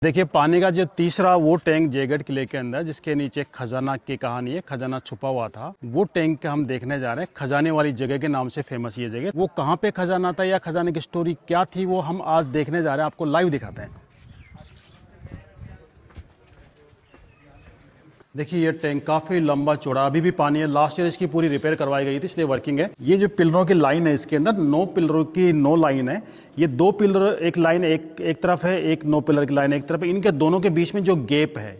देखिए पानी का जो तीसरा वो टैंक जयगढ़ किले के अंदर जिसके नीचे खजाना की कहानी है, खजाना छुपा हुआ था, वो टैंक हम देखने जा रहे हैं। खजाने वाली जगह के नाम से फेमस ये जगह। वो कहाँ पे खजाना था या खजाने की स्टोरी क्या थी वो हम आज देखने जा रहे हैं, आपको लाइव दिखाते हैं। देखिए ये टैंक काफी लंबा चौड़ा, अभी भी पानी है। लास्ट ईयर इसकी पूरी रिपेयर करवाई गई थी इसलिए वर्किंग है। ये जो पिलरों की लाइन है इसके अंदर 9 पिलरों की 9 लाइन है। ये 2 पिलर एक लाइन एक तरफ है, एक 9 पिलर की लाइन एक तरफ है। इनके दोनों के बीच में जो गैप है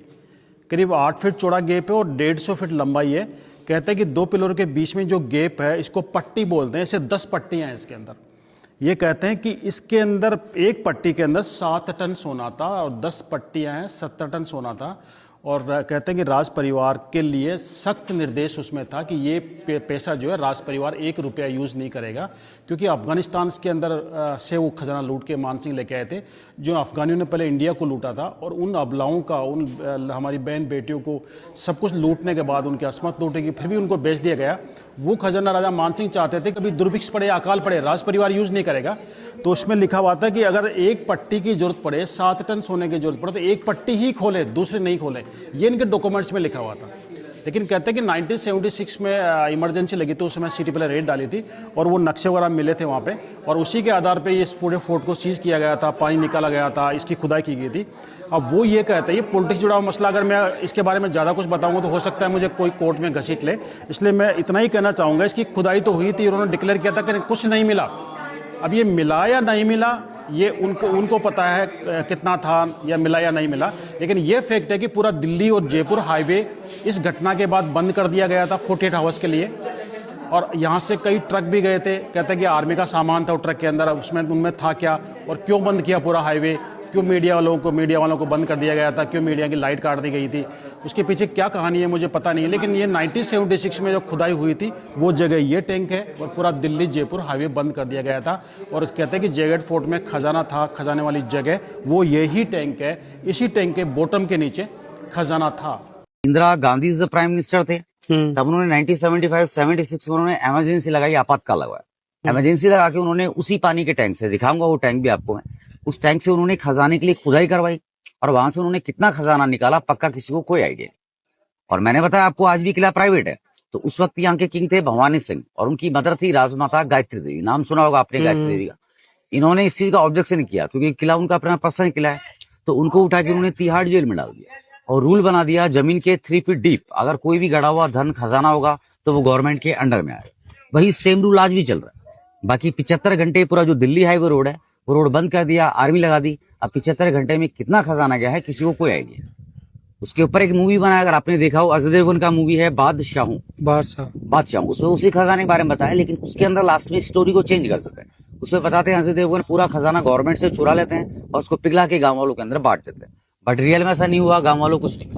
करीब 8 फीट चौड़ा गैप है और 150 फीट लंबाई है। कहते हैं कि 2 पिलरों के बीच में जो गैप है इसको पट्टी बोलते हैं। इसे 10 पट्टियां हैं इसके अंदर। ये कहते हैं कि इसके अंदर एक पट्टी के अंदर 7 टन सोना था और 10 पट्टियां हैं 70 टन सोना था। और कहते हैं कि राज परिवार के लिए सख्त निर्देश उसमें था कि ये पैसा जो है राज परिवार 1 रुपया यूज़ नहीं करेगा, क्योंकि अफगानिस्तान के अंदर से वो खजाना लूट के मान सिंह लेके आए थे, जो अफगानियों ने पहले इंडिया को लूटा था। और उन अबलाओं का, उन हमारी बहन बेटियों को सब कुछ लूटने के बाद उनकी असमत लूटेगी, फिर भी उनको बेच दिया गया। वो खजाना राजा मान सिंह चाहते थे कभी दुर्भिक्ष पड़े, अकाल पड़े, राज परिवार यूज़ नहीं करेगा। तो उसमें लिखा हुआ था कि अगर एक पट्टी की जरूरत पड़े, 7 टन सोने की जरूरत पड़े तो एक पट्टी ही खोले, दूसरी नहीं खोले। ये इनके डॉक्यूमेंट्स में लिखा हुआ था। लेकिन कहते हैं कि 1976 में इमरजेंसी लगी तो उस समय सिटी पहले रेड डाली थी और वो नक्शे वगैरह मिले थे वहाँ पे, और उसी के आधार पे ये पूरे फोर्ट को सीज किया गया था, पानी निकाला गया था, इसकी खुदाई की गई थी। अब वो ये कहते हैं, ये पॉलिटिक्स जुड़ा हुआ मसला, अगर मैं इसके बारे में ज़्यादा कुछ बताऊंगा तो हो सकता है मुझे कोई कोर्ट में घसीट ले, इसलिए मैं इतना ही कहना चाहूँगा। इसकी खुदाई तो हुई थी, उन्होंने डिक्लेयर किया था कि कुछ नहीं मिला। अब ये मिला या नहीं मिला ये उनको पता है कितना था, या मिला या नहीं मिला। लेकिन ये फैक्ट है कि पूरा दिल्ली और जयपुर हाईवे इस घटना के बाद बंद कर दिया गया था 48 आवर्स के लिए। और यहाँ से कई ट्रक भी गए थे। कहते हैं कि आर्मी का सामान था वो ट्रक के अंदर, उसमें उनमें था क्या और क्यों बंद किया पूरा हाईवे, क्यों मीडिया वालों को बंद कर दिया गया था, क्यों मीडिया की लाइट काट दी गई थी, उसके पीछे क्या कहानी है मुझे पता नहीं है। लेकिन ये 1976 में जो खुदाई हुई थी वो जगह ये टैंक है और पूरा दिल्ली जयपुर हाईवे बंद कर दिया गया था। और कहते हैं कि जयगढ़ फोर्ट में खजाना था, खजाने वाली जगह वो यही टैंक है। इसी टैंक के बॉटम के नीचे खजाना था। इंदिरा गांधी जब प्राइम मिनिस्टर थे तब उन्होंने 1975-76 में उन्होंने इमरजेंसी लगाई, आपातकाल लगाया। इमरजेंसी लगा के उन्होंने उसी पानी के टैंक से, दिखाऊंगा वो टैंक भी आपको मैं, उस टैंक से उन्होंने खजाने के लिए खुदाई करवाई और वहां से उन्होंने कितना खजाना निकाला पक्का किसी को कोई आइडिया नहीं। और मैंने बताया आपको आज भी किला प्राइवेट है। तो उस वक्त यहाँ के किंग थे भवानी सिंह और उनकी मदर थी राजमाता गायत्री देवी, नाम सुना होगा आपने गायत्री देवी का। इन्होंने इस चीज का ऑब्जेक्शन किया क्योंकि किला उनका अपना पर्सनल किला है, तो उनको उठा के उन्होंने तिहाड़ जेल में डाल दिया और रूल बना दिया जमीन के 3 फीट डीप अगर कोई भी गड़ा हुआ धन खजाना होगा तो वो गवर्नमेंट के अंडर में आए। वही सेम रूल आज भी चल रहा है। बाकी 75 घंटे पूरा जो दिल्ली हाईवे रोड है वो रोड बंद कर दिया, आर्मी लगा दी। अब 75 घंटे में कितना खजाना गया है किसी को कोई आइडिया। उसके ऊपर एक मूवी बनाया, अगर आपने देखा हो, अजय देवगन का मूवी है बादशाह। उसमें उसी खजाने के बारे में बताया, लेकिन उसके अंदर लास्ट में स्टोरी को चेंज कर देते हैं। उसमें बताते हैं अजय देवगन पूरा खजाना गवर्नमेंट से चुरा लेते हैं और उसको पिघला के गाँव वालों के अंदर बांट देते हैं। बट रियल में ऐसा नहीं हुआ, गाँव वालों कुछ नहीं।